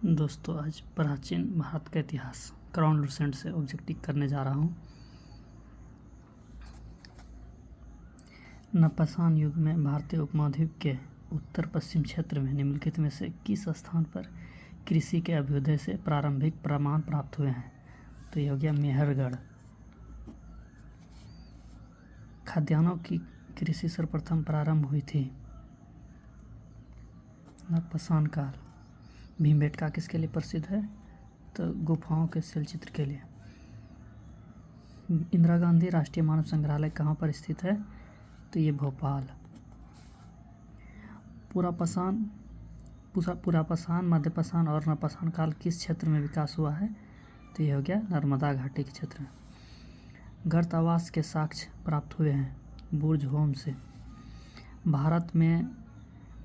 दोस्तों, आज प्राचीन भारत का इतिहास क्राउन लुसेंट से ऑब्जेक्टिव करने जा रहा हूँ। नवपाषाण युग में भारतीय उपमहाद्वीप के उत्तर पश्चिम क्षेत्र में निम्नलिखित में से किस स्थान पर कृषि के अभ्युदय से प्रारंभिक प्रमाण प्राप्त हुए हैं? तो यह हो गया मेहरगढ़। खाद्यान्नों की कृषि सर्वप्रथम प्रारंभ हुई थी नवपाषाण काल। भीमबेटका किसके लिए प्रसिद्ध है? तो गुफाओं के शिल्पचित्र के लिए। इंदिरा गांधी राष्ट्रीय मानव संग्रहालय कहाँ पर स्थित है? तो ये भोपाल। पुरापाषाण, मध्यपाषाण और नवपाषाण काल किस क्षेत्र में विकास हुआ है? तो यह हो गया नर्मदा घाटी के क्षेत्र में। गर्त आवास के साक्ष्य प्राप्त हुए हैं बुर्ज होम से। भारत में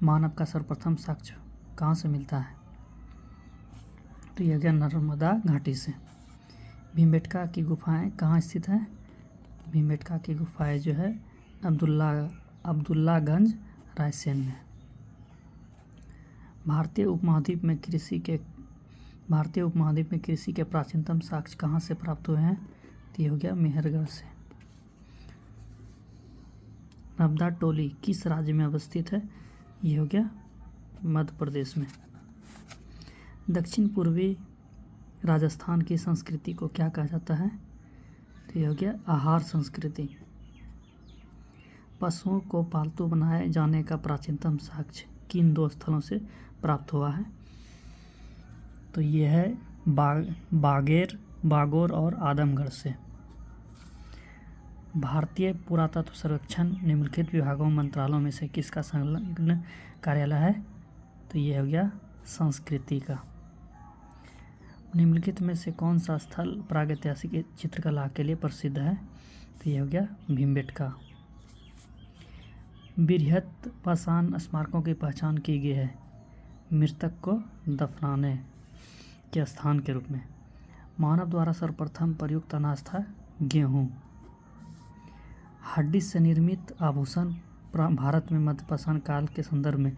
मानव का सर्वप्रथम साक्ष्य कहाँ से मिलता है? तो यह गया नर्मदा घाटी से। भीमबेटका की गुफाएं कहाँ स्थित हैं? भीमबेटका की गुफाएं जो है अब्दुल्लागंज रायसेन में। भारतीय उपमहाद्वीप में कृषि के प्राचीनतम साक्ष्य कहाँ से प्राप्त हुए हैं? तो ये हो गया मेहरगढ़ से। नर्मदा टोली किस राज्य में अवस्थित है? ये हो गया मध्य प्रदेश में। दक्षिण पूर्वी राजस्थान की संस्कृति को क्या कहा जाता है? तो यह हो गया आहार संस्कृति। पशुओं को पालतू बनाए जाने का प्राचीनतम साक्ष्य किन दो स्थलों से प्राप्त हुआ है? तो यह है बागोर और आदमगढ़ से। भारतीय पुरातत्व सर्वेक्षण निम्नलिखित विभागों मंत्रालयों में से किसका संलग्न कार्यालय है? तो यह हो गया संस्कृति का। निम्नलिखित में से कौन सा स्थल प्रागैतिहासिक चित्रकला के लिए प्रसिद्ध है? तो यह हो गया भीमबेटका। बृहत पाषाण स्मारकों की पहचान की गई है मृतक को दफनाने के स्थान के रूप में। मानव द्वारा सर्वप्रथम प्रयुक्त अनाज था गेहूँ। हड्डी से निर्मित आभूषण भारत में मध्यपाषाण काल के संदर्भ में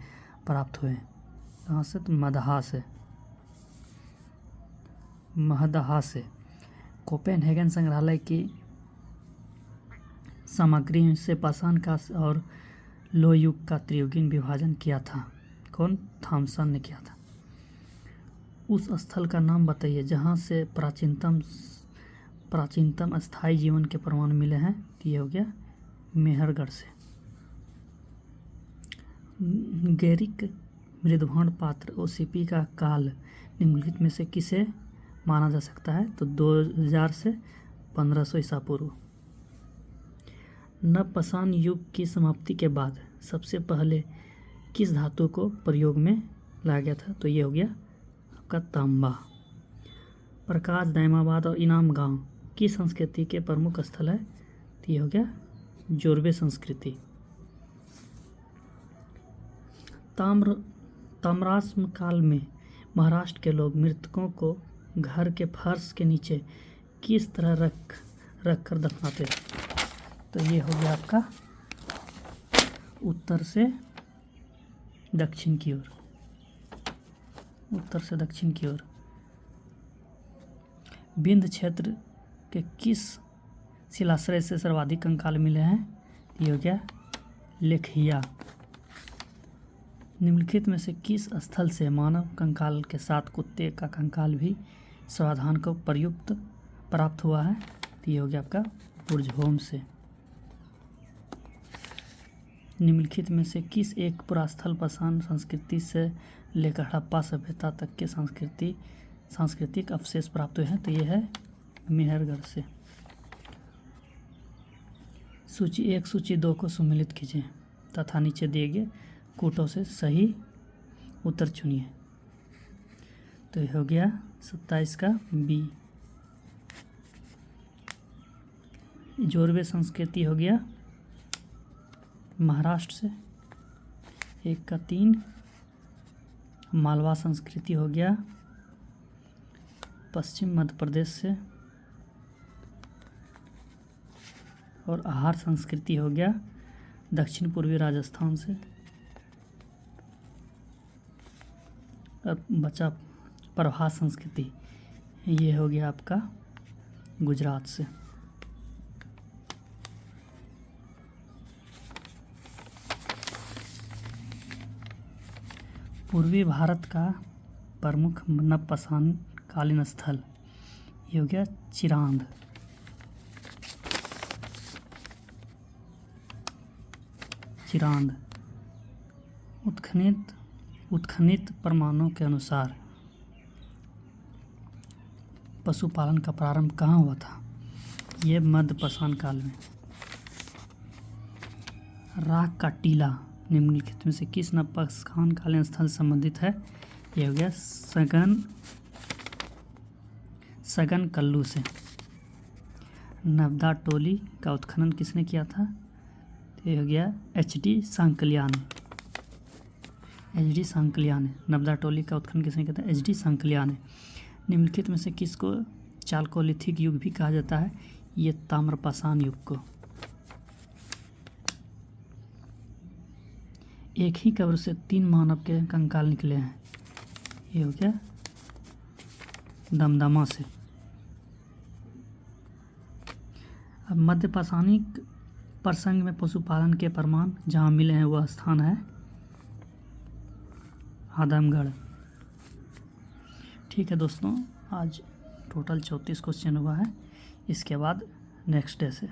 प्राप्त हुए। कहाँ से? तो महदहा से। कोपेनहेगन संग्रहालय की सामग्री से पाषाण का और लोह युग का त्रियुगीन विभाजन किया था। कौन? थॉमसन ने किया था। उस स्थल का नाम बताइए जहाँ से प्राचीनतम स्थायी जीवन के प्रमाण मिले हैं। तो ये हो गया मेहरगढ़ से। गैरिक मृदभांड पात्र ओसीपी का काल निम्नलिखित में से किसे माना जा सकता है? तो 2000 से 1500 ईसा पूर्व। नवपाषाण युग की समाप्ति के बाद सबसे पहले किस धातु को प्रयोग में लाया गया था? तो ये हो गया आपका तांबा। प्रकाश, दायमाबाद और इनाम गांव की संस्कृति के प्रमुख स्थल है। तो ये हो गया जोरवे संस्कृति। ताम्राश्म काल में महाराष्ट्र के लोग मृतकों को घर के फर्श के नीचे किस तरह रख कर दफनाते थे? तो ये हो गया आपका उत्तर से दक्षिण की ओर। विंध्य क्षेत्र के किस शिलाश्रय से सर्वाधिक कंकाल मिले हैं? ये हो गया लेखिया। निम्नलिखित में से किस स्थल से मानव कंकाल के साथ कुत्ते का कंकाल भी समाधान को प्रयुक्त प्राप्त हुआ है? तो ये हो गया आपका बुर्ज होम से। निम्नलिखित में से किस एक पुरास्थल पाषाण संस्कृति से लेकर हड़प्पा सभ्यता तक के सांस्कृतिक अवशेष प्राप्त हुए हैं? तो ये है मेहरगढ़ से। सूची 1 सूची 2 को सम्मिलित कीजिए तथा नीचे दिए गए कूटों से सही उत्तर चुनिए। तो ये हो गया 27 का बी। जोरवे संस्कृति हो गया महाराष्ट्र से। 1 का 3। मालवा संस्कृति हो गया पश्चिम मध्य प्रदेश से। और आहार संस्कृति हो गया दक्षिण पूर्वी राजस्थान से। अब बचा प्रभा संस्कृति, ये हो गया आपका गुजरात से। पूर्वी भारत का प्रमुख नवपसान कालीन स्थल, ये हो गया चिरांद। चिरांद उत्खनित प्रमाणों के अनुसार पशुपालन का प्रारंभ कहाँ हुआ था? ये मध्यपाषाण काल में। राख का टीला निम्नलिखित में से किस नवपाषाण कालीन स्थल से संबंधित है? ये हो गया सगन कल्लू से। नवदा टोली का उत्खनन किसने किया था? ये हो गया एच.डी. सांकलिया ने। नवदा टोली का उत्खनन किसने किया था? एच.डी. सांकलिया ने। निम्नलिखित में से किसको चालकोलिथिक युग भी कहा जाता है? ये ताम्रपाषाण युग को। एक ही कब्र से 3 मानव के कंकाल निकले हैं, ये हो गया दमदमा से। अब मध्यपाषाणिक प्रसंग में पशुपालन के प्रमाण जहाँ मिले हैं वह स्थान है आदमगढ़। ठीक है दोस्तों, आज टोटल 34 क्वेश्चन हुआ है। इसके बाद नेक्स्ट डे से